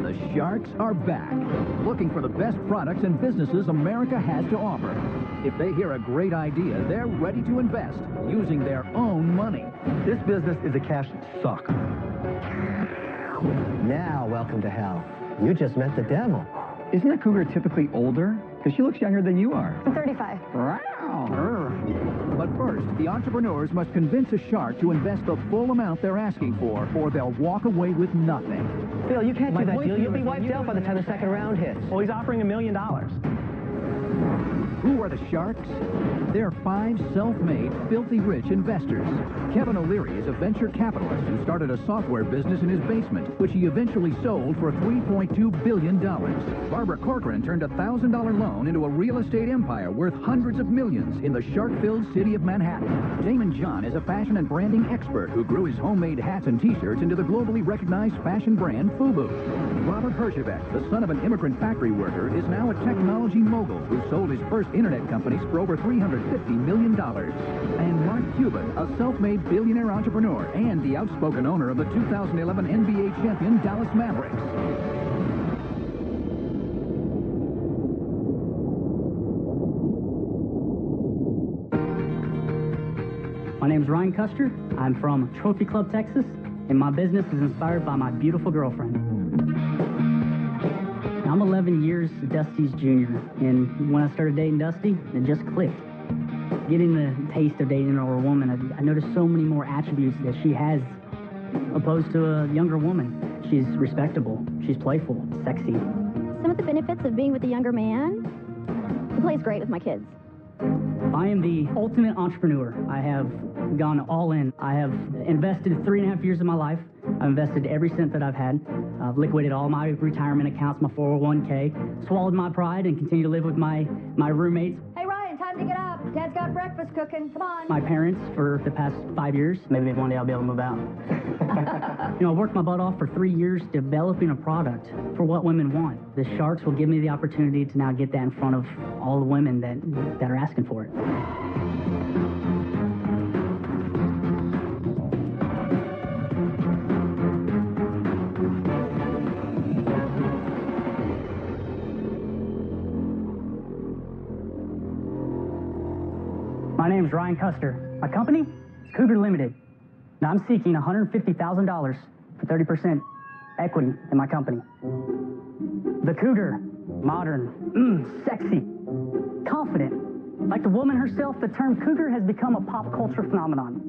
The sharks are back, looking for the best products and businesses America has to offer. If they hear a great idea, they're ready to invest using their own money. This business is a cash suck. Now, welcome to hell. You just met the devil. Isn't a cougar typically older? Because she looks younger than you are. I'm 35. Wow. But first, the entrepreneurs must convince a shark to invest the full amount they're asking for, or they'll walk away with nothing. Phil, you can't do that deal. You'll be wiped out by the time the second round hits. Well, he's offering $1 million. Who are the sharks? They're 5 self-made, filthy rich investors. Kevin O'Leary is a venture capitalist who started a software business in his basement, which he eventually sold for $3.2 billion. Barbara Corcoran turned a $1,000 loan into a real estate empire worth hundreds of millions in the shark-filled city of Manhattan. Damon John is a fashion and branding expert who grew his homemade hats and t-shirts into the globally recognized fashion brand FUBU. Robert Herjavec, the son of an immigrant factory worker, is now a technology mogul who sold his first internet companies for over $350 million. And Mark Cuban, a self-made billionaire entrepreneur and the outspoken owner of the 2011 NBA champion Dallas Mavericks. My name's Ryan Custer. I'm from Trophy Club, Texas, and my business is inspired by my beautiful girlfriend. I'm 11 years Dusty's junior, and when I started dating Dusty, it just clicked. Getting the taste of dating an older woman, I noticed so many more attributes that she has opposed to a younger woman. She's respectable, she's playful, sexy. Some of the benefits of being with a younger man, he plays great with my kids. I am the ultimate entrepreneur. I have gone all in. I have invested 3.5 years of my life. I've invested every cent that I've had. I've liquidated all my retirement accounts, my 401k, swallowed my pride, and continue to live with my roommates. Hey, Ryan, time to get up. Dad's got breakfast cooking. Come on. My parents for the past 5 years. Maybe one day I'll be able to move out. I worked my butt off for 3 years developing a product for what women want. The sharks will give me the opportunity to now get that in front of all the women that are asking for it. My name's Ryan Custer. My company is Cougar Limited. Now I'm seeking $150,000 for 30% equity in my company. The Cougar, modern, sexy, confident. Like the woman herself, the term Cougar has become a pop culture phenomenon.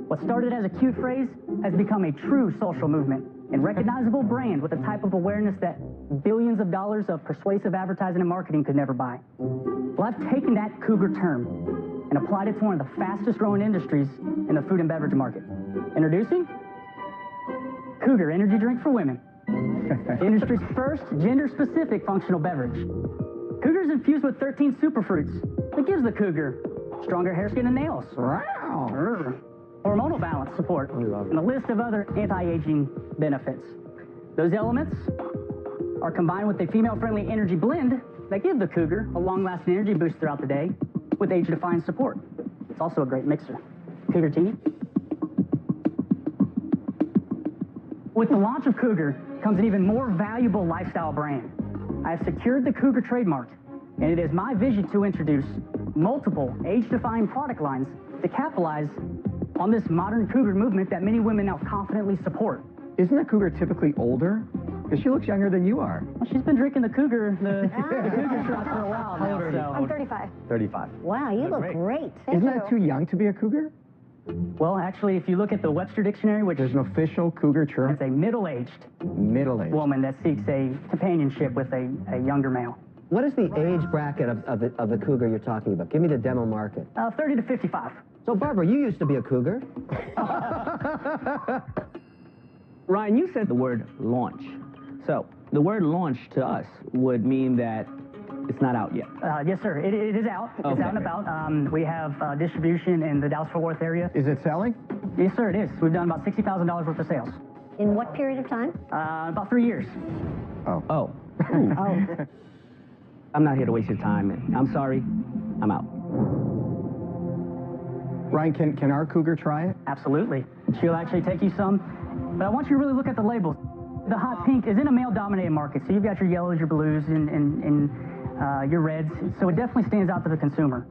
What started as a cute phrase has become a true social movement and recognizable brand with a type of awareness that billions of dollars of persuasive advertising and marketing could never buy. Well, I've taken that Cougar term and applied it to one of the fastest growing industries in the food and beverage market. Introducing Cougar Energy Drink for Women. The industry's first gender-specific functional beverage. Cougar's infused with 13 superfruits that gives the cougar stronger hair, skin, and nails. Wow. Hormonal balance support, and a list of other anti-aging benefits. Those elements are combined with a female-friendly energy blend that give the cougar a long-lasting energy boost throughout the day with age-defying support. It's also a great mixer. Cougar Tea. With the launch of Cougar comes an even more valuable lifestyle brand. I have secured the Cougar trademark, and it is my vision to introduce multiple age-defying product lines to capitalize on this modern Cougar movement that many women now confidently support. Isn't a cougar typically older? Because she looks younger than you are. Well, she's been drinking the Cougar, the Cougar shot for a while now. So. I'm 35. 35. Wow, you look great. Isn't that too young to be a cougar? Well, actually, if you look at the Webster Dictionary, which There's an official cougar term. it's a middle-aged Middle-aged. woman that seeks a companionship with a younger male. What is the age bracket of the cougar you're talking about? Give me the demo market. 30 to 55. So, Barbara, you used to be a cougar. Ryan, you said the word launch. So the word launch to us would mean that it's not out yet. Yes, sir. It is out. It's Okay. out and about. We have distribution in the Dallas-Fort Worth area. Is it selling? Yes, sir, it is. We've done about $60,000 worth of sales. In what period of time? About 3 years. Oh. Oh. Oh. I'm not here to waste your time. I'm sorry. I'm out. Ryan, can our cougar try it? Absolutely. She'll actually take you some. But I want you to really look at the labels. The hot pink is in a male-dominated market, so you've got your yellows, your blues, and your reds, so it definitely stands out to the consumer.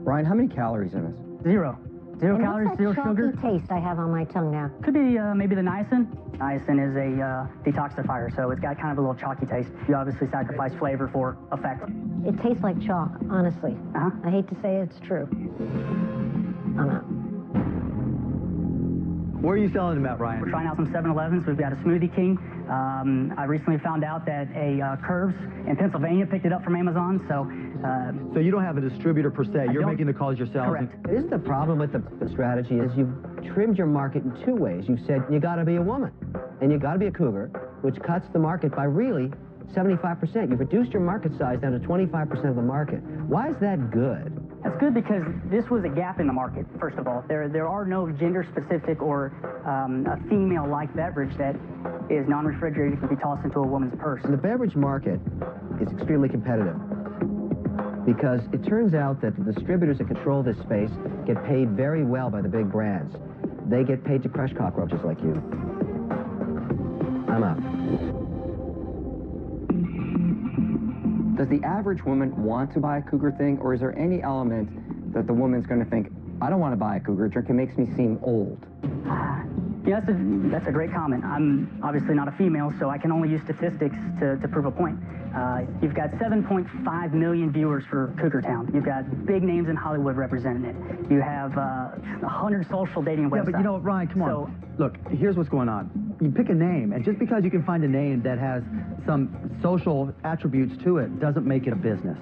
Ryan, how many calories in this? Zero. Zero And calories, what's zero that sugar. chalky taste I have on my tongue now? Could be maybe the niacin. Niacin is a detoxifier, so it's got kind of a little chalky taste. You obviously sacrifice flavor for effect. It tastes like chalk, honestly. Uh-huh. I hate to say it's true. I'm out. Where are you selling them at, Ryan? We're trying out some 7-Elevens. We've got a Smoothie King. I recently found out that a Curves in Pennsylvania picked it up from Amazon, so... So you don't have a distributor per se. You're don't. making the calls yourself. Correct. Isn't the problem with the strategy is you've trimmed your market in two ways. You've said you got to be a woman and you got to be a cougar, which cuts the market by really 75%. You've reduced your market size down to 25% of the market. Why is that good? That's good because this was a gap in the market, first of all. There are no gender-specific or a female-like beverage that is non-refrigerated, can be tossed into a woman's purse. The beverage market is extremely competitive because it turns out that the distributors that control this space get paid very well by the big brands. They get paid to crush cockroaches like you. I'm out. Does the average woman want to buy a Cougar thing, or is there any element that the woman's going to think, I don't want to buy a Cougar drink, it makes me seem old? Yeah, that's a great comment. I'm obviously not a female, so I can only use statistics to prove a point. You've got 7.5 million viewers for Cougar Town. You've got big names in Hollywood representing it. You have 100 social dating websites. Yeah, but you know what, Ryan, come on. Look, here's what's going on. You pick a name, and just because you can find a name that has some social attributes to it doesn't make it a business.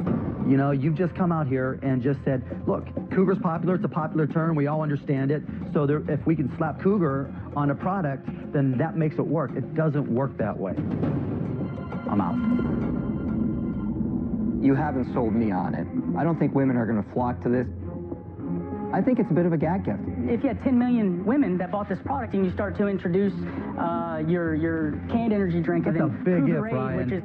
You know, you've just come out here and just said, look, Cougar's popular, it's a popular term, we all understand it, so if we can slap Cougar on a product, then that makes it work. It doesn't work that way. I'm out. You haven't sold me on it. I don't think women are going to flock to this. I think it's a bit of a gag gift. If you had 10 million women that bought this product and you start to introduce your canned energy drink, that's and then a big Cougar if, Ryan. which is...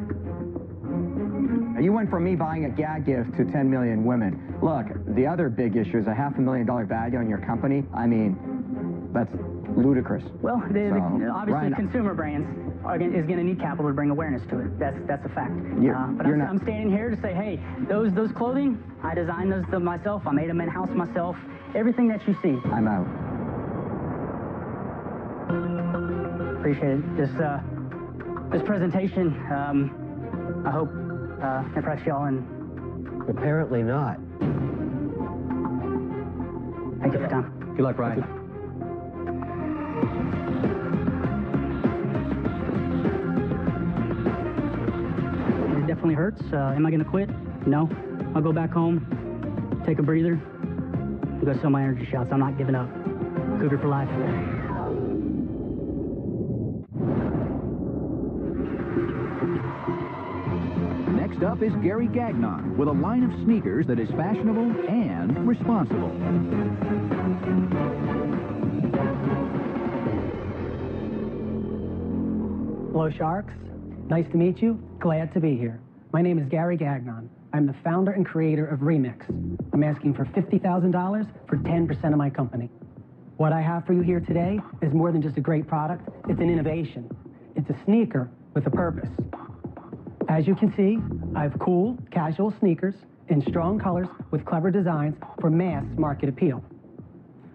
You went from me buying a gag gift to 10 million women. Look, the other big issue is a $500,000 value on your company. I mean, that's ludicrous. Well, obviously Ryan, consumer brands is going to need capital to bring awareness to it. That's a fact. But I'm standing here to say, hey, those clothing, I designed those myself. I made them in-house myself. Everything that you see. I'm out. Appreciate it. This presentation, I hope impressed y'all, and Apparently not. thank you for your time. Good luck, Ryan. It definitely hurts. Am I going to quit? No. I'll go back home, take a breather, and go sell my energy shots. I'm not giving up. Cougar for life. Next up is Gary Gagnon with a line of sneakers that is fashionable and responsible. Hello, Sharks. Nice to meet you. Glad to be here. My name is Gary Gagnon. I'm the founder and creator of Remix. I'm asking for $50,000 for 10% of my company. What I have for you here today is more than just a great product. It's an innovation. It's a sneaker with a purpose. As you can see, I have cool, casual sneakers in strong colors with clever designs for mass market appeal.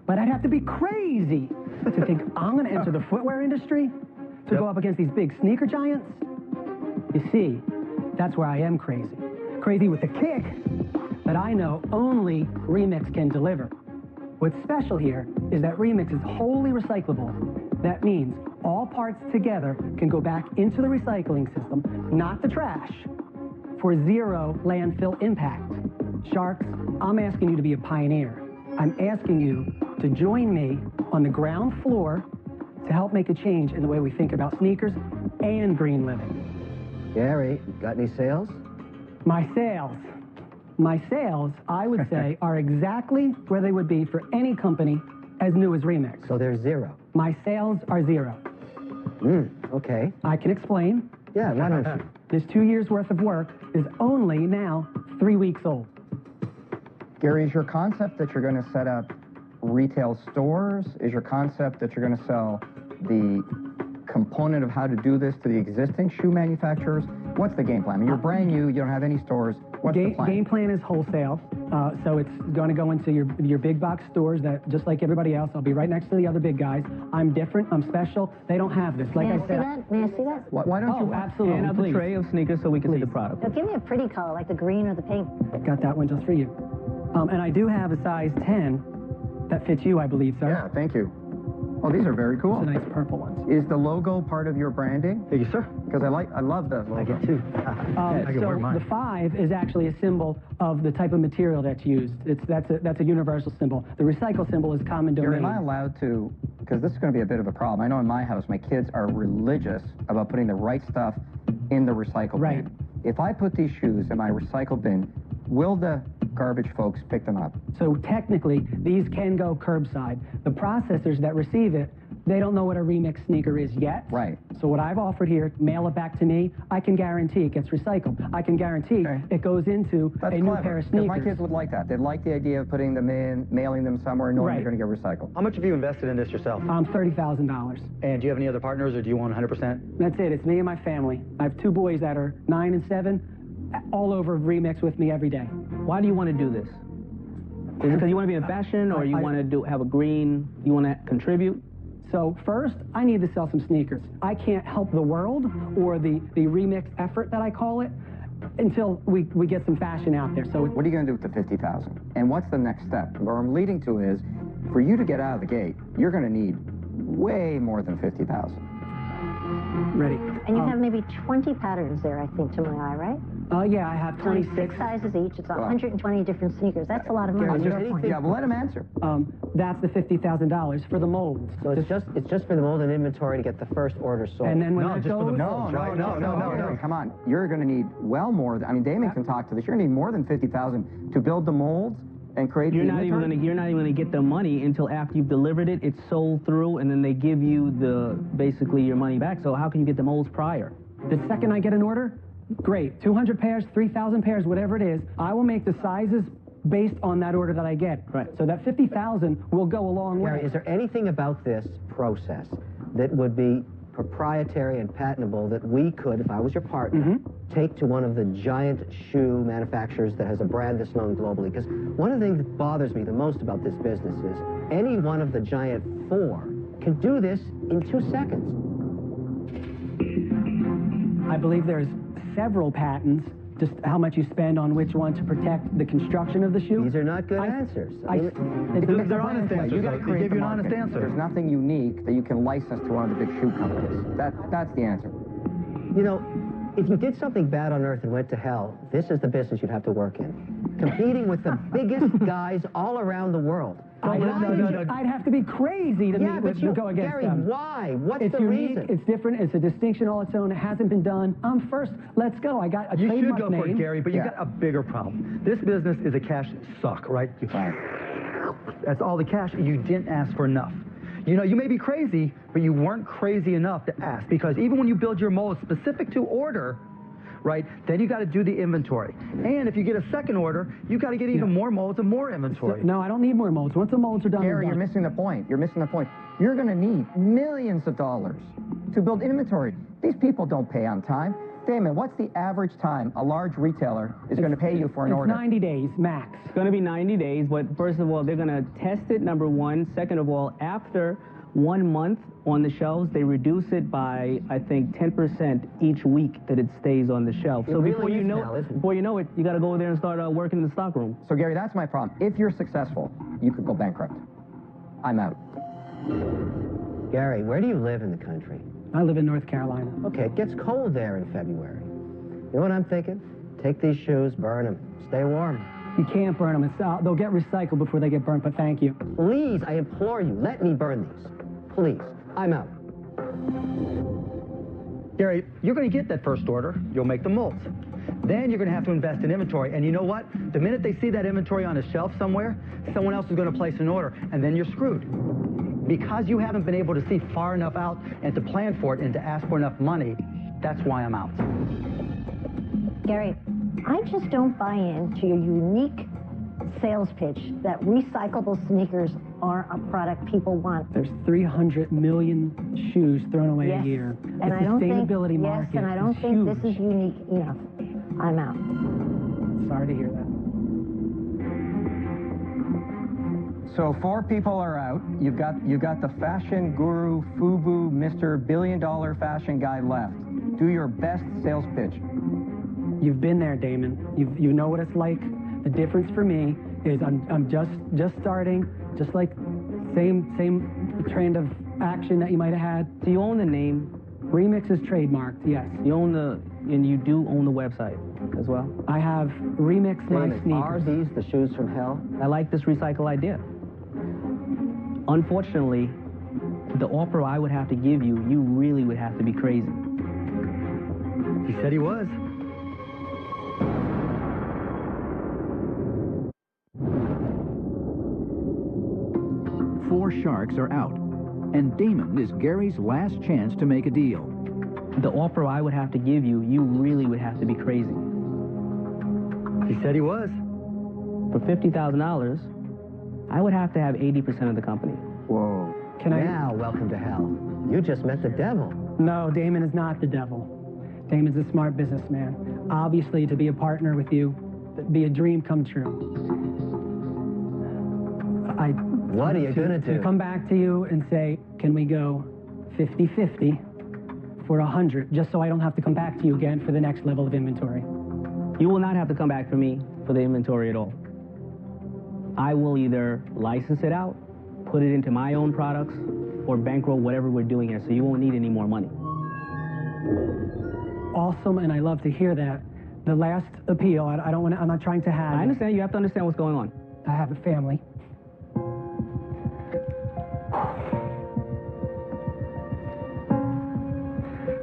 But I'd have to be crazy to think I'm going to enter the footwear industry to go up against these big sneaker giants. You see, that's where I am crazy. Crazy with a kick that I know only Remix can deliver. What's special here is that Remix is wholly recyclable. That means all parts together can go back into the recycling system, not the trash, for zero landfill impact. Sharks, I'm asking you to be a pioneer. I'm asking you to join me on the ground floor to help make a change in the way we think about sneakers and green living. Gary, got any sales? My sales, I would say, are exactly where they would be for any company as new as Remix. So they're zero. My sales are zero. Okay. I can explain. Yeah, why don't you? This 2 years' worth of work is only now 3 weeks old. Gary, is your concept that you're going to set up retail stores? Is your concept that you're going to sell the component of how to do this to the existing shoe manufacturers? What's the game plan? I mean, you're brand new, you don't have any stores. What's the plan? Game plan is wholesale. So it's going to go into your big box stores that, just like everybody else, I'll be right next to the other big guys. I'm different, I'm special. They don't have this. Like I said. May I see that? Why don't you? Absolutely. And have a tray of sneakers so we can see the product. Now, give me a pretty color, like the green or the pink. Got that one just for you. And I do have a size 10 that fits you, I believe, sir. Yeah, thank you. Oh, these are very cool. It's a nice purple one. Is the logo part of your branding? Thank you, sir. Because I love the logo. I get two. I can wear So mine. the 5 is actually a symbol of the type of material that's used. That's a universal symbol. The recycle symbol is common domain. Am I allowed to, because this is going to be a bit of a problem. I know in my house, my kids are religious about putting the right stuff in the recycle Right. bin. If I put these shoes in my recycle bin, will the garbage folks pick them up? So technically, these can go curbside. The processors that receive it, they don't know what a remix sneaker is yet. Right. So what I've offered here, mail it back to me. I can guarantee it gets recycled. I can guarantee it goes into That's a new clever, pair of 'cause sneakers. my kids would like that. They'd like the idea of putting them in, mailing them somewhere, knowing they're going to get recycled. How much have you invested in this yourself? $30,000. And do you have any other partners, or do you own 100%? That's it. It's me and my family. I have 2 boys that are 9 and 7, all over Remix with me every day. Why do you want to do this? Is it because you want to be in fashion, or you want to have a green, you want to contribute? So first, I need to sell some sneakers. I can't help the world or the remix effort that I call it until we get some fashion out there. So what are you going to do with the 50,000? And what's the next step? Where I'm leading to is, for you to get out of the gate, you're going to need way more than 50,000. Ready. And you have maybe 20 patterns there, I think, to my eye, right? Yeah, I have 26. 6 sizes each. It's 120 different sneakers. That's a lot of money. Yeah, well, let him answer. That's the $50,000 for the molds. So it's just for the mold and inventory to get the first order sold. And then when that just for the goes, molds, right? No. Come on. You're going to need well more. I mean, Damon can talk to this. You're going to need more than 50,000 to build the molds and create You're not even going to get the money until after you've delivered it. It's sold through, and then they give you basically your money back. So how can you get the molds prior? The second I get an order, great. 200 pairs, 3,000 pairs, whatever it is, I will make the sizes based on that order that I get. Right. So that 50,000 will go a long way. Gary, is there anything about this process that would be proprietary and patentable that we could, if I was your partner, take to one of the giant shoe manufacturers that has a brand that's known globally? Because one of the things that bothers me the most about this business is any one of the giant 4 can do this in 2 seconds. I believe there's several patents, just how much you spend on which one to protect the construction of the shoe. These are not good answers. They're honest answers. You got to They create give the you an honest market. answer. There's nothing unique that you can license to one of the big shoe companies. That's the answer. You know, if you did something bad on Earth and went to hell, this is the business you'd have to work in. Competing with the biggest guys all around the world. I'd have to be crazy to go against Gary, them. why? What's It's the unique, reason? it's different, it's a distinction all its own. It hasn't been done. I'm first. Let's go. I got a You should trademark go name. for it, Gary, but you got a bigger problem. This business is a cash suck, right? That's all the cash. You didn't ask for enough. You know, you may be crazy, but you weren't crazy enough to ask, because even when you build your mold specific to order, right, then you got to do the inventory. And if you get a second order, you got to get even more molds and more inventory. No, I don't need more molds. Once the molds are done, Gary, you're missing the point. You're missing the point. You're going to need millions of dollars to build inventory. These people don't pay on time. Damon, what's the average time a large retailer is going to pay you for an order? It's 90 days, max. It's going to be 90 days, but first of all, they're going to test it, number one. Second of all, after 1 month on the shelves, they reduce it by, I think, 10% each week that it stays on the shelf. So before you know it, you got to go there and start working in the stockroom. So, Gary, that's my problem. If you're successful, you could go bankrupt. I'm out. Gary, where do you live in the country? I live in North Carolina. Okay, it gets cold there in February. You know what I'm thinking? Take these shoes, burn them, stay warm. You can't burn them. They'll get recycled before they get burnt, but thank you. Please, I implore you, let me burn these. Please, I'm out. Gary, you're going to get that first order. You'll make the molds. Then you're going to have to invest in inventory. And you know what? The minute they see that inventory on a shelf somewhere, someone else is going to place an order, and then you're screwed. Because you haven't been able to see far enough out and to plan for it and to ask for enough money, that's why I'm out. Gary, I just don't buy into your unique sales pitch that recyclable sneakers are a product people want. There's 300 million shoes thrown away Yes. a year. And the I don't sustainability think, market yes, and I don't is think huge. this is unique enough. I'm out. Sorry to hear that. So 4 people are out. You've got the fashion guru, FUBU, Mr. Billion-Dollar Fashion Guy left. Do your best sales pitch. You've been there, Damon. You know what it's like. The difference for me is I'm just starting, just like same trend of action that you might have had. Do you own the name? Remix is trademarked, yes. You own and you do own the website as well? I have Remix My Damon, are Sneakers. these the shoes from hell? I like this recycle idea. Unfortunately, the offer I would have to give you, you really would have to be crazy. He said he was. Four sharks are out, and Damon is Gary's last chance to make a deal. The offer I would have to give you, you really would have to be crazy. He said he was. For $50,000, I would have to have 80% of the company. Whoa. Now, welcome to hell. You just met the devil. No, Damon is not the devil. Damon's a smart businessman. Obviously, to be a partner with you, it'd be a dream come true. What are you going to do? To come back to you and say, can we go 50-50 for 100, just so I don't have to come back to you again for the next level of inventory? You will not have to come back for me for the inventory at all. I will either license it out, put it into my own products, or bankroll whatever we're doing here, so you won't need any more money. Awesome, and I love to hear that. The last appeal, I don't want to, I'm not trying to have... I understand. You have to understand what's going on. I have a family.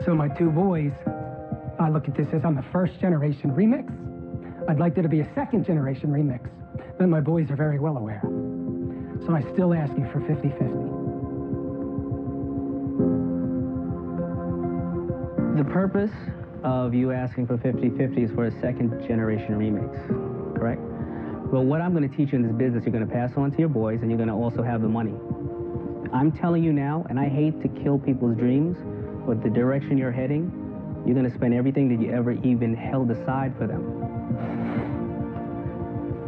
So my 2 boys, I look at this as I'm the first generation remix. I'd like there to be a second generation remix. Then my boys are very well aware. So I still ask you for 50-50. The purpose of you asking for 50-50 is for a second generation remix, correct? Well, what I'm going to teach you in this business, you're going to pass on to your boys, and you're going to also have the money. I'm telling you now, and I hate to kill people's dreams, but the direction you're heading, you're going to spend everything that you ever even held aside for them.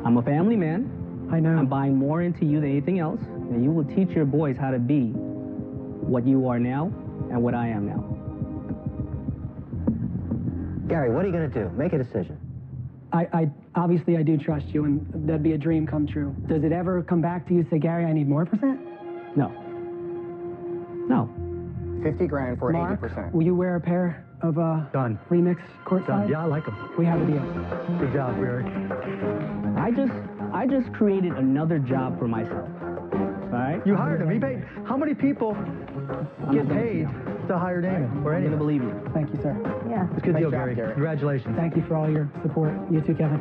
I'm a family man. I know. I'm buying more into you than anything else, and you will teach your boys how to be what you are now and what I am now. Gary, what are you going to do? Make a decision. Obviously I do trust you, and that'd be a dream come true. Does it ever come back to you and say, Gary, I need more percent? No. No. 50 grand for Mark, 80%. will you wear a pair of Done. Remix courtside? Done. Yeah, I like him. We have a deal. Good job, Gary. I just created another job for myself. All right? You hired him. He paid. How many people get paid to hire Damon or I'm anyone? going to believe you. Thank you, sir. Yeah. It's a good Nice deal, job, Gary. Gary. Congratulations. Thank you for all your support. You too, Kevin.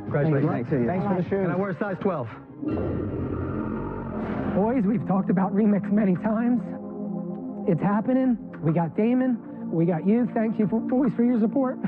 Congratulations. Good luck to you. Thanks for the shoes. And I wear a size 12. Boys, we've talked about Remix many times. It's happening. We got Damon. We got you. Thank you, boys, for your support.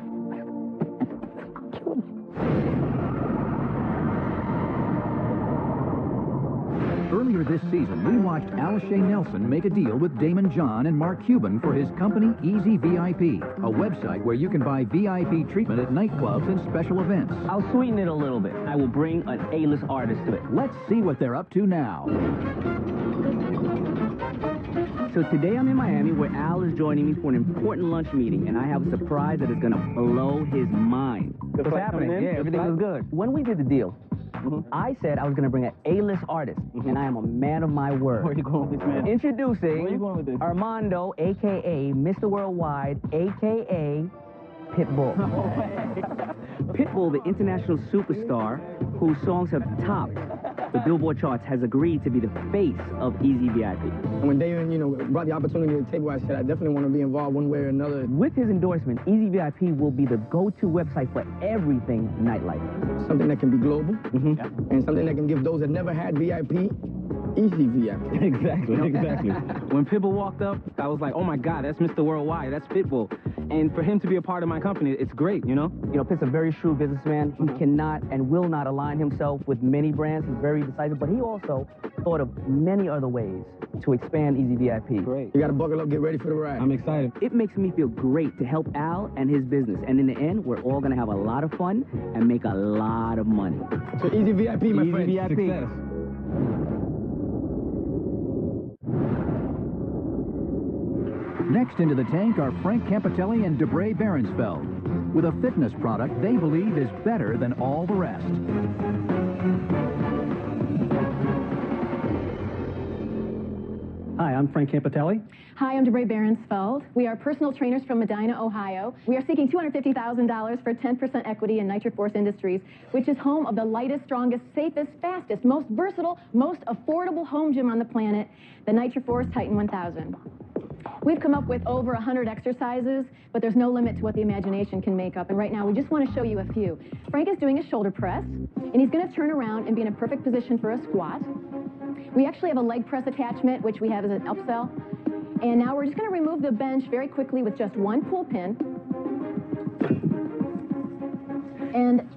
Earlier this season, we watched Alashay Nelson make a deal with Damon John and Mark Cuban for his company, Easy VIP, a website where you can buy VIP treatment at nightclubs and special events. I'll sweeten it a little bit. I will bring an A-list artist to it. Let's see what they're up to now. So today I'm in Miami where Al is joining me for an important lunch meeting, and I have a surprise that is going to blow his mind. What's happening? Yeah, everything was good. When we did the deal, I said I was going to bring an A-list artist, and I am a man of my word. Where are you going with this, man? Introducing Where are you going with this? Armando, a.k.a. Mr. Worldwide, a.k.a. Pitbull. Pitbull, the international superstar whose songs have topped the Billboard charts, has agreed to be the face of Easy VIP. And when Damon, brought the opportunity to the table, I said I definitely want to be involved one way or another. With his endorsement, Easy VIP will be the go-to website for everything nightlife. Something that can be global, and something that can give those that never had VIP, easy VIP. Exactly. When Pitbull walked up, I was like, oh my God, that's Mr. Worldwide, that's Pitbull. And for him to be a part of my company, it's great, you know? You know, Pitt's a very shrewd businessman. He cannot and will not align himself with many brands. He's very decisive, but he also thought of many other ways to expand Easy VIP. Great. You got to buckle up, get ready for the ride. I'm excited. It makes me feel great to help Al and his business. And in the end, we're all going to have a lot of fun and make a lot of money. So Easy VIP, my friend. Easy VIP. Success. Next into the tank are Frank Campitelli and DeBray Behrensfeld, with a fitness product they believe is better than all the rest. Hi, I'm Frank Campitelli. Hi, I'm DeBray Behrensfeld. We are personal trainers from Medina, Ohio. We are seeking $250,000 for 10% equity in NitroForce Industries, which is home of the lightest, strongest, safest, fastest, most versatile, most affordable home gym on the planet, the NitroForce Titan 1000. We've come up with over 100 exercises, but there's no limit to what the imagination can make up. And right now, we just want to show you a few. Frank is doing a shoulder press, and he's going to turn around and be in a perfect position for a squat. We actually have a leg press attachment, which we have as an upsell. And now we're just going to remove the bench very quickly with just one pull pin. And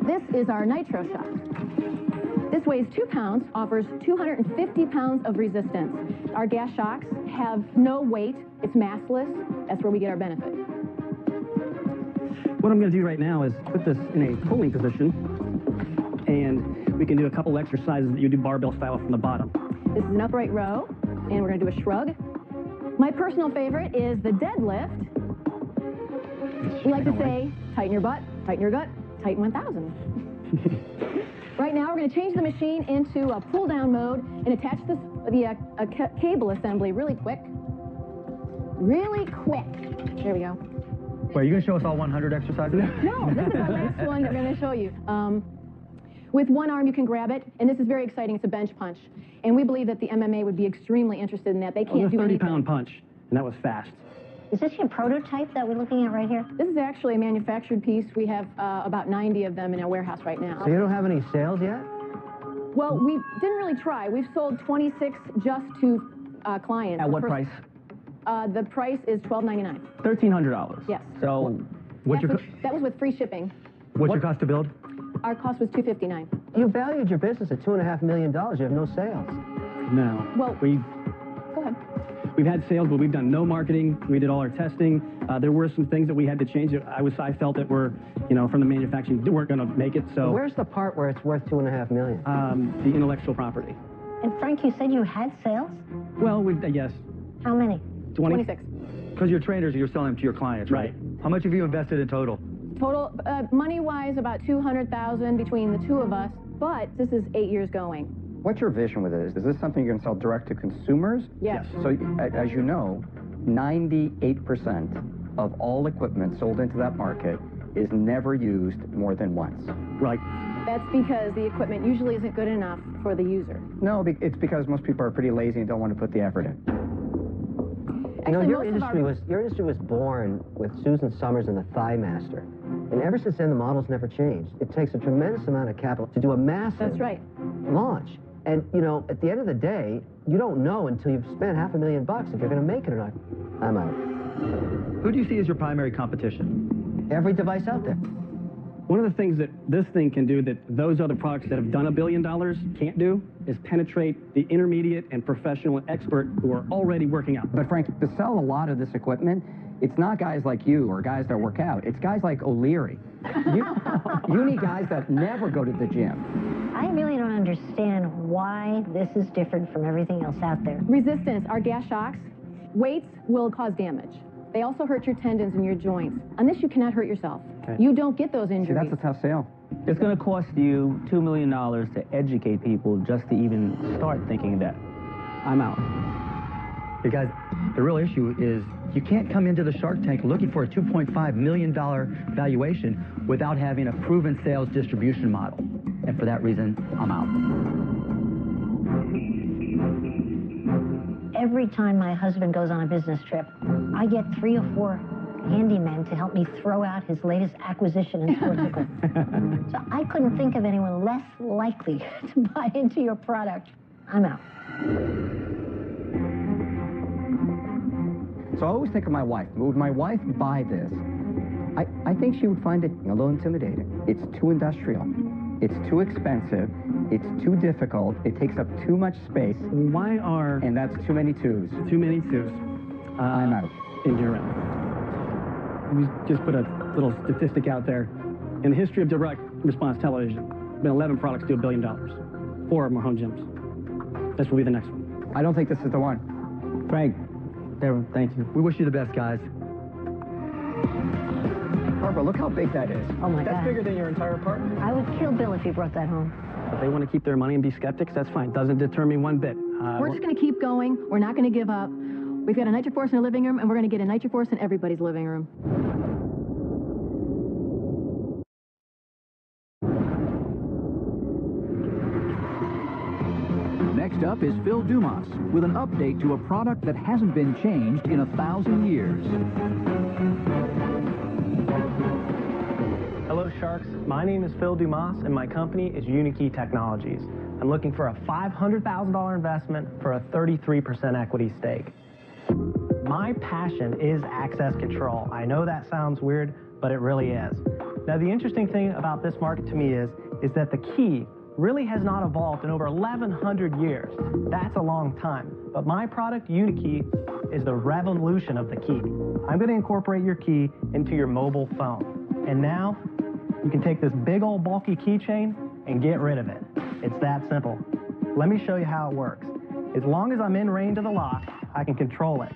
this is our Nitro Shock. This weighs 2 pounds, offers 250 pounds of resistance. Our gas shocks have no weight. It's massless. That's where we get our benefit. What I'm going to do right now is put this in a pulling position, and we can do a couple exercises that you do barbell style from the bottom. This is an upright row, and we're going to do a shrug. My personal favorite is the deadlift. We like to say, tighten your butt, tighten your gut, tighten 1000. Right now, we're going to change the machine into a pull-down mode and attach the cable assembly really quick. Really quick. There we go. Wait, are you going to show us all 100 exercises? No, this is our last one that we're going to show you. With one arm, you can grab it, and this is very exciting. It's a bench punch. And we believe that the MMA would be extremely interested in that. They can't do anything. 30-pound punch, and that was fast. Is this your prototype that we're looking at right here? This is actually a manufactured piece. We have about 90 of them in our warehouse right now. So you don't have any sales yet? Well, we didn't really try. We've sold 26 just to clients. At what price? The price is $1,299. $1,300. Yes. So that was with free shipping. What's your cost to build? Our cost was $259. You valued your business at $2.5 million. You have no sales. No. Well, go ahead. We've had sales, but we've done no marketing. We did all our testing. There were some things that we had to change. I felt that we're, from the manufacturing, weren't going to make it. So where's the part where it's worth $2.5 million? The intellectual property. And Frank, you said you had sales? Well, yes. How many? 26. Because you're trainers, you're selling them to your clients, right? How much have you invested in total? Total, money-wise, about $200,000 between the two of us, but this is 8 years going. What's your vision with it? Is this something you're going to sell direct to consumers? Yes. So, as you know, 98% of all equipment sold into that market is never used more than once. Right. That's because the equipment usually isn't good enough for the user. No, it's because most people are pretty lazy and don't want to put the effort in. Your industry was born with Susan Summers and the Thigh Master. And ever since then, the model's never changed. It takes a tremendous amount of capital to do a massive launch. And, at the end of the day, you don't know until you've spent $500,000 if you're going to make it or not. I'm out. Who do you see as your primary competition? Every device out there. One of the things that this thing can do that those other products that have done $1 billion can't do is penetrate the intermediate and professional and expert who are already working out. But Frank, to sell a lot of this equipment, it's not guys like you or guys that work out. It's guys like O'Leary. You need guys that never go to the gym. I really don't understand why this is different from everything else out there. Resistance, our gas shocks, weights will cause damage. They also hurt your tendons and your joints. On this, you cannot hurt yourself. Okay. You don't get those injuries. See, that's a tough sale. It's going to cost you $2 million to educate people just to even start thinking that. I'm out. Hey guys, the real issue is you can't come into the Shark Tank looking for a $2.5 million valuation without having a proven sales distribution model. And for that reason, I'm out. Every time my husband goes on a business trip, I get 3 or 4 handymen to help me throw out his latest acquisition in sports equipment. So I couldn't think of anyone less likely to buy into your product. I'm out. So I always think of my wife. Would my wife buy this? I think she would find it a little intimidating. It's too industrial. It's too expensive. It's too difficult. It takes up too much space. Why are... And that's too many twos. Too many twos. I'm out. And you're out. We just put a little statistic out there. In the history of direct response television, been 11 products do $1 billion. 4 of them are home gyms. This will be the next one. I don't think this is the one. Frank, thank you. We wish you the best, guys. Barbara, look how big that is. Oh, my God. That's bigger than your entire apartment. I would kill Bill if he brought that home. If they want to keep their money and be skeptics, that's fine. Doesn't deter me one bit. We're just going to keep going. We're not going to give up. We've got a nitric force in our living room, and we're going to get a nitric force in everybody's living room. Next up is Phil Dumas with an update to a product that hasn't been changed in 1,000 years. Hello, Sharks. My name is Phil Dumas, and my company is Unikey Technologies. I'm looking for a $500,000 investment for a 33% equity stake. My passion is access control. I know that sounds weird, but it really is. Now, the interesting thing about this market to me is that the key really has not evolved in over 1,100 years. That's a long time. But my product, Unikey, is the revolution of the key. I'm going to incorporate your key into your mobile phone. And now, you can take this big old bulky keychain and get rid of it. It's that simple. Let me show you how it works. As long as I'm in range of the lock, I can control it.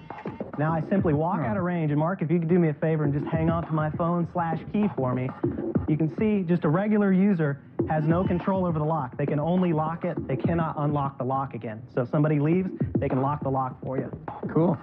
Now I simply walk out of range, and Mark, if you could do me a favor and just hang on to my phone/key for me, you can see just a regular user has no control over the lock. They can only lock it. They cannot unlock the lock again. So if somebody leaves, they can lock the lock for you. Cool.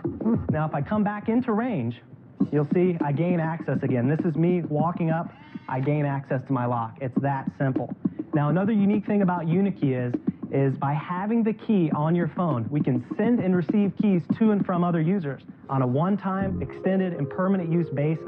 Now if I come back into range, you'll see I gain access again. This is me walking up. I gain access to my lock. It's that simple. Now another unique thing about Unikey is by having the key on your phone, we can send and receive keys to and from other users on a one-time, extended, and permanent use basis.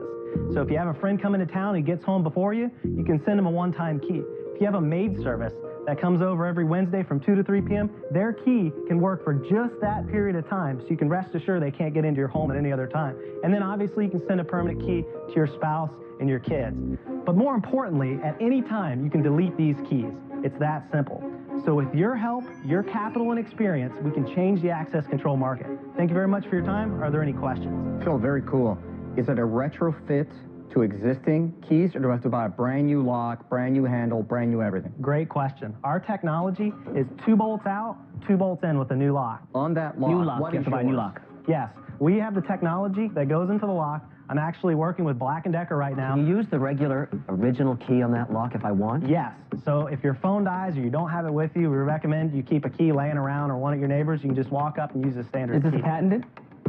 So if you have a friend coming to town and gets home before you, you can send them a one-time key. If you have a maid service that comes over every Wednesday from 2 to 3 p.m., their key can work for just that period of time, so you can rest assured they can't get into your home at any other time. And then obviously you can send a permanent key to your spouse and your kids. But more importantly, at any time, you can delete these keys. It's that simple. So with your help, your capital and experience, we can change the access control market. Thank you very much for your time. Are there any questions? Phil, very cool. Is it a retrofit to existing keys, or do I have to buy a brand new lock, brand new handle, brand new everything? Great question. Our technology is 2 bolts out, 2 bolts in with a new lock. On that lock, New lock. You have to buy a new lock. Yes. We have the technology that goes into the lock. I'm actually working with Black & Decker right now. Can you use the regular original key on that lock if I want? Yes. So if your phone dies or you don't have it with you, we recommend you keep a key laying around or one of your neighbors. You can just walk up and use a standard key. Is this patented?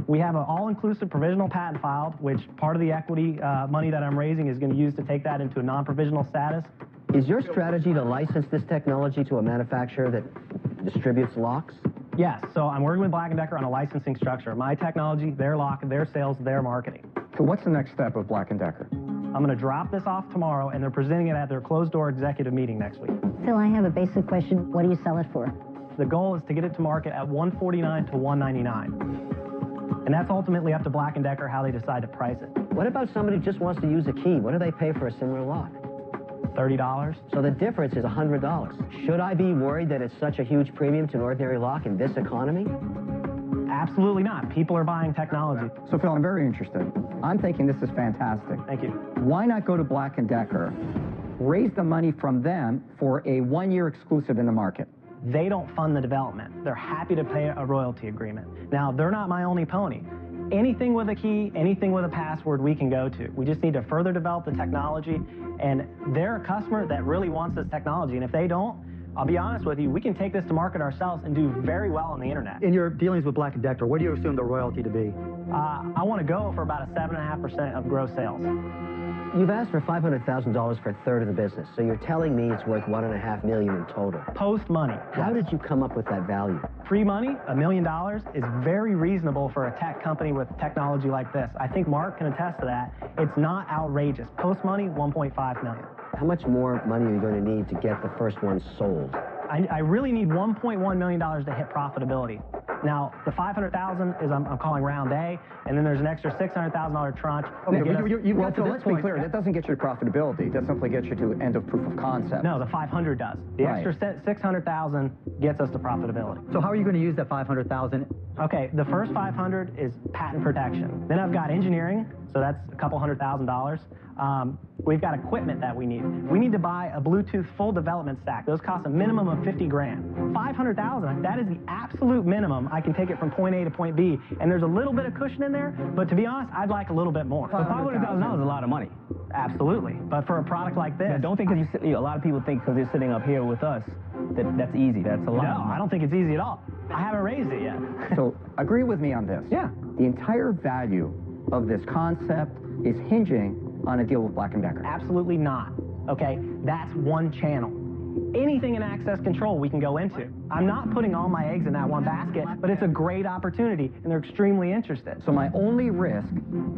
We have an all-inclusive provisional patent filed, which part of the equity money that I'm raising is going to use to take that into a non-provisional status. Is your strategy to license this technology to a manufacturer that distributes locks? Yes. So I'm working with Black & Decker on a licensing structure. My technology, their lock, their sales, their marketing. So what's the next step with Black & Decker? I'm going to drop this off tomorrow, and they're presenting it at their closed-door executive meeting next week. Phil, I have a basic question. What do you sell it for? The goal is to get it to market at $149 to $199. And that's ultimately up to Black & Decker how they decide to price it. What about somebody who just wants to use a key? What do they pay for a similar lock? $30. So the difference is $100. Should I be worried that it's such a huge premium to an ordinary lock in this economy? Absolutely not. People are buying technology. So, Phil, I'm very interested. I'm thinking this is fantastic. Thank you. Why not go to Black & Decker, raise the money from them for a 1-year exclusive in the market? They don't fund the development. They're happy to pay a royalty agreement. Now, they're not my only pony. Anything with a key, anything with a password, we can go to. We just need to further develop the technology, and they're a customer that really wants this technology, and if they don't, I'll be honest with you, we can take this to market ourselves and do very well on the internet. In your dealings with Black & Decker, what do you assume the royalty to be? I want to go for about a 7.5% of gross sales. You've asked for $500,000 for a third of the business, so you're telling me it's worth $1.5 million in total. Post money. How did you come up with that value? Pre-money, $1 million, is very reasonable for a tech company with technology like this. I think Mark can attest to that. It's not outrageous. Post money, $1.5 million. How much more money are you going to need to get the first one sold? I really need $1.1 million to hit profitability. Now, the $500,000 is I'm calling round A, and then there's an extra $600,000 tranche. Okay, well, so let's be clear. That doesn't get you to profitability. That simply gets you to end of proof of concept. No, the 500 does. The extra $600,000 gets us to profitability. So how are you going to use that $500,000? Okay, the first 500 is patent protection. Then I've got engineering, so that's a couple $100,000. We've got equipment that we need. We need to buy a Bluetooth full development stack. Those cost a minimum of 50 grand. 500,000, that is the absolute minimum. I can take it from point A to point B, and there's a little bit of cushion in there, but to be honest, I'd like a little bit more. So $500,000 is a lot of money. Absolutely, but for a product like this... Yeah, don't think because a lot of people think because they're sitting up here with us that's easy. That's a lot. No, I don't think it's easy at all. I haven't raised it yet. So agree with me on this. Yeah. The entire value of this concept is hinging on a deal with Black & Decker. Absolutely not. Okay, that's one channel. Anything in access control we can go into. I'm not putting all my eggs in that one basket, but it's a great opportunity, and they're extremely interested. So my only risk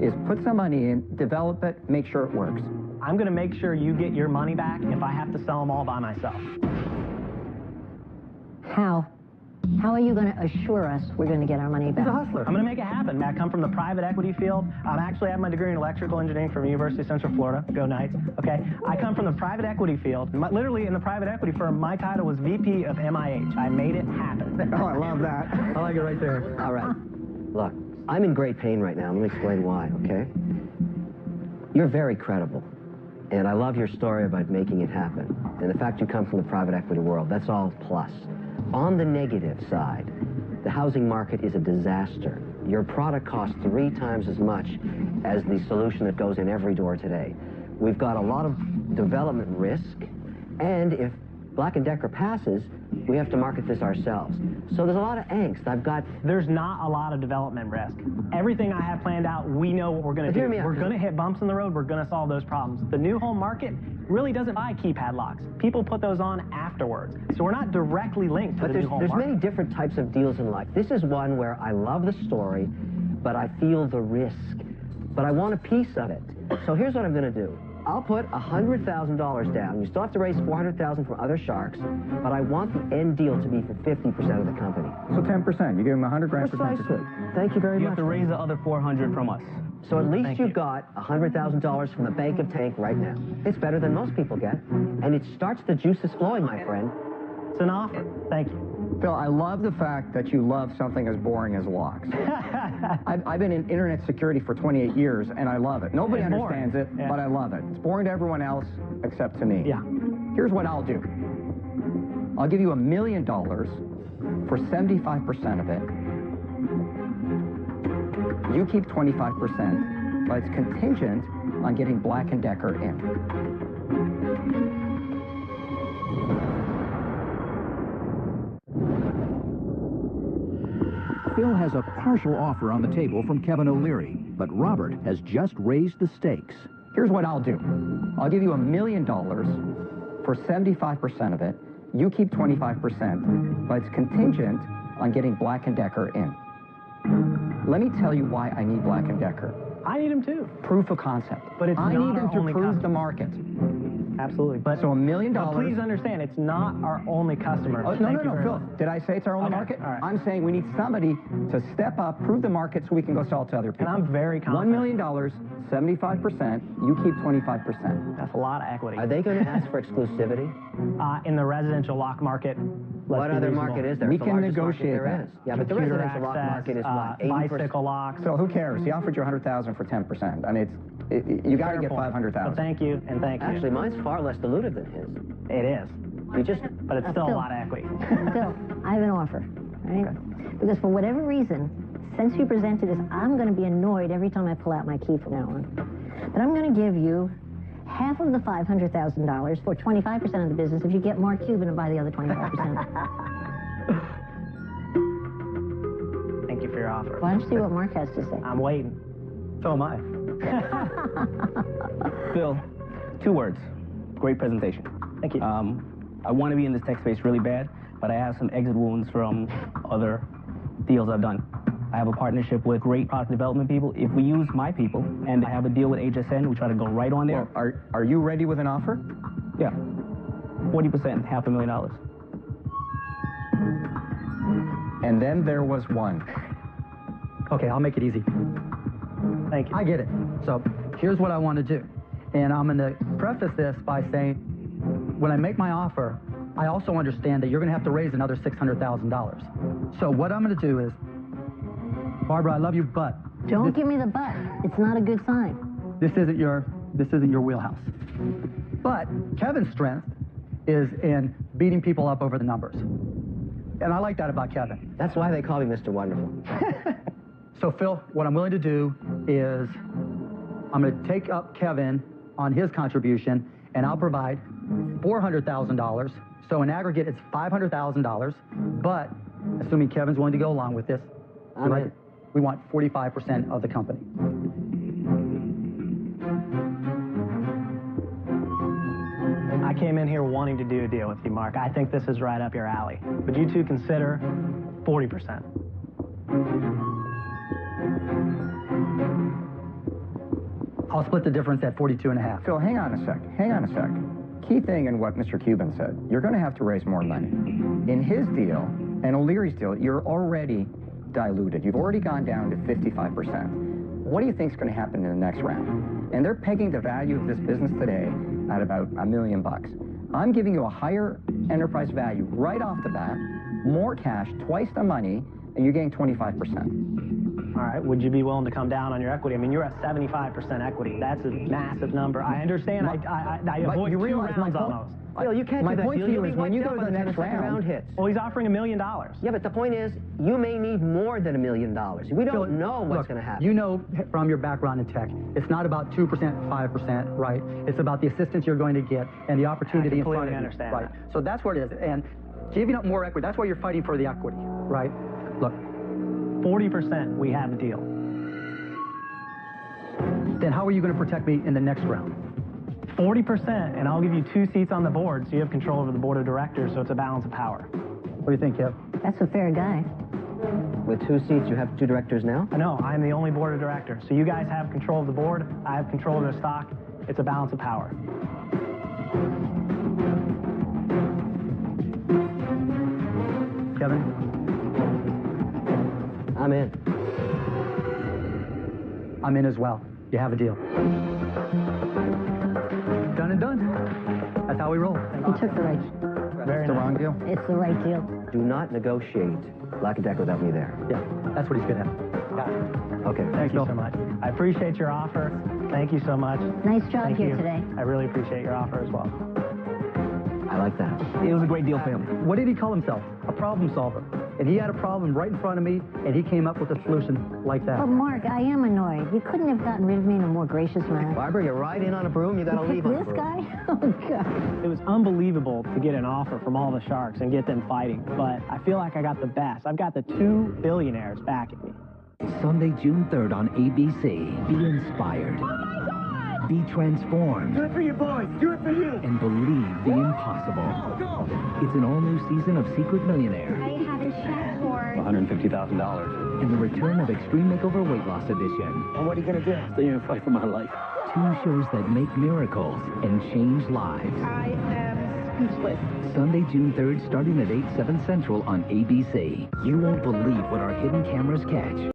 is put some money in, develop it, make sure it works. I'm going to make sure you get your money back if I have to sell them all by myself. How? How are you going to assure us we're going to get our money back? He's a hustler. I'm going to make it happen. I come from the private equity field. I actually have my degree in electrical engineering from University of Central Florida. Go Knights. Okay. I come from the private equity field. Literally in the private equity firm, my title was VP of MIH. I made it happen. Oh, I love that. I like it right there. All right. Look, I'm in great pain right now. Let me explain why, okay? You're very credible. And I love your story about making it happen. And the fact you come from the private equity world, that's all plus. On the negative side, the housing market is a disaster. Your product costs 3 times as much as the solution that goes in every door today. We've got a lot of development risk, and if Black & Decker passes, we have to market this ourselves. So there's a lot of angst. There's not a lot of development risk. Everything I have planned out, we know what we're going to do. We're going to hit bumps in the road. We're going to solve those problems. The new home market really doesn't buy keypad locks. People put those on afterwards. So we're not directly linked to the new home market. But there's many different types of deals in life. This is one where I love the story, but I feel the risk. But I want a piece of it. So here's what I'm going to do. I'll put $100,000 down. You still have to raise $400,000 from other sharks, but I want the end deal to be for 50% of the company. So 10%. You give them 100 grand for 10%. Precisely. Thank you very much. You have to raise the other 400 from us. So at least you've got $100,000 from the bank of Tank right now. It's better than most people get, and it starts the juices flowing, my friend. It's an offer. Thank you. Phil, I love the fact that you love something as boring as locks. I've been in internet security for 28 years, and I love it. Nobody understands it, but I love it. It's boring to everyone else except to me. Yeah. Here's what I'll do. I'll give you $1 million for 75% of it. You keep 25%, but it's contingent on getting Black & Decker in. Phil has a partial offer on the table from Kevin O'Leary, but Robert has just raised the stakes. Here's what I'll do. I'll give you $1 million for 75% of it. You keep 25%, but it's contingent on getting Black & Decker in. Let me tell you why I need Black & Decker. I need them too. Proof of concept. But it's I not need them our to only prove customer. the market. Absolutely. But so $1 million. But please understand, it's not our only customer. Oh, no, Phil. Did I say it's our only market? All right. I'm saying we need somebody to step up, prove the market, so we can go sell it to other people. And I'm very confident. $1 million, 75%. You keep 25%. That's a lot of equity. Are they going to ask for exclusivity? In the residential lock market. What other market is there? We It's the can largest market negotiate there that. is. Yeah, but the Computer residential lock access, market is what? 80%? bicycle locks. So who cares? He offered you $100,000 for 10%. I mean, you got to get $500,000. Well, thank you, and thank you. Actually, mine's far less dilutive than his. It is. But it's still a Phil. lot of equity. Phil, I have an offer, right? Okay. Because for whatever reason, since you presented this, I'm going to be annoyed every time I pull out my key from now on. But I'm going to give you half of the $500,000 for 25% of the business if you get Mark Cuban to buy the other 25%. Thank you for your offer. Why don't you see what Mark has to say? I'm waiting. So am I. Phil, 2 words. Great presentation. Thank you. I want to be in this tech space really bad, but I have some exit wounds from other deals I've done. I have a partnership with great product development people. If we use my people, and I have a deal with HSN, we try to go right on there. Well, are you ready with an offer? Yeah. 40%, $500,000. And then there was one. Okay, I'll make it easy. Thank you. I get it. So here's what I want to do. And I'm going to preface this by saying, when I make my offer, I also understand that you're going to have to raise another $600,000. So what I'm going to do is, Barbara, I love you, but... Don't give me the but. It's not a good sign. This isn't your wheelhouse. But Kevin's strength is in beating people up over the numbers. And I like that about Kevin. That's why they call me Mr. Wonderful. So, Phil, what I'm willing to do is I'm going to take up Kevin on his contribution, and I'll provide $400,000. So in aggregate, it's $500,000. But assuming Kevin's willing to go along with this, we want 45% of the company. I came in here wanting to do a deal with you, Mark. I think this is right up your alley. Would you two consider 40%? I'll split the difference at 42.5. Phil, hang on a sec. Hang on a sec. Key thing in what Mr. Cuban said, you're going to have to raise more money. In his deal and O'Leary's deal, you're already diluted. You've already gone down to 55%. What do you think is going to happen in the next round? And they're pegging the value of this business today at about $1 million. I'm giving you a higher enterprise value right off the bat, more cash, twice the money, and you're getting 25%. All right, would you be willing to come down on your equity? I mean, you're at 75% equity. That's a massive number. I understand. I avoid you 2 realize rounds my point, almost. Phil, you can't my do that point deal. to you You'll is be when you wiped go out to the by time next second round hits. Well, he's offering $1 million. Yeah, but the point is, you may need more than $1 million. We don't know what's going to happen. You know from your background in tech, it's not about 2%, 5%, right? It's about the assistance you're going to get and the opportunity in front of you. Understand right? So that's what it is. And giving up more equity, that's why you're fighting for the equity, right? Look. 40%, we have a deal. Then how are you going to protect me in the next round? 40%, and I'll give you 2 seats on the board, so you have control over the board of directors, so it's a balance of power. What do you think, Kev? That's a fair guy. With 2 seats, you have 2 directors now? No, I'm the only board of directors. So you guys have control of the board, I have control of the stock. It's a balance of power. Kevin? I'm in. I'm in as well. You have a deal. Done and done. That's how we roll. He took the right. That's the wrong deal. It's the right deal. Do not negotiate Black & Decker without me there. Yeah, that's what he's good at. Got it. Okay. Thank you so much. I appreciate your offer. Thank you so much. Nice job Thank here you. today. I really appreciate your offer as well. I like that. It was a great deal for him. What did he call himself? A problem solver. And he had a problem right in front of me, and he came up with a solution like that. But Mark, I am annoyed. You couldn't have gotten rid of me in a more gracious manner. Barbara, you're right in on a broom. You got to leave on a This broom. guy? Oh, God. It was unbelievable to get an offer from all the sharks and get them fighting, but I feel like I got the best. I've got the 2 billionaires backing me. Sunday, June 3rd on ABC. Be inspired. Be transformed. Do it for your boys. Do it for you. And believe the impossible. Go. It's an all-new season of Secret Millionaire. I have a check for... $150,000. And the return of Extreme Makeover Weight Loss Edition. And what are you going to do? Stay and fight for my life. 2 shows that make miracles and change lives. I am speechless. Sunday, June 3rd, starting at 8/7 Central on ABC. You won't believe what our hidden cameras catch.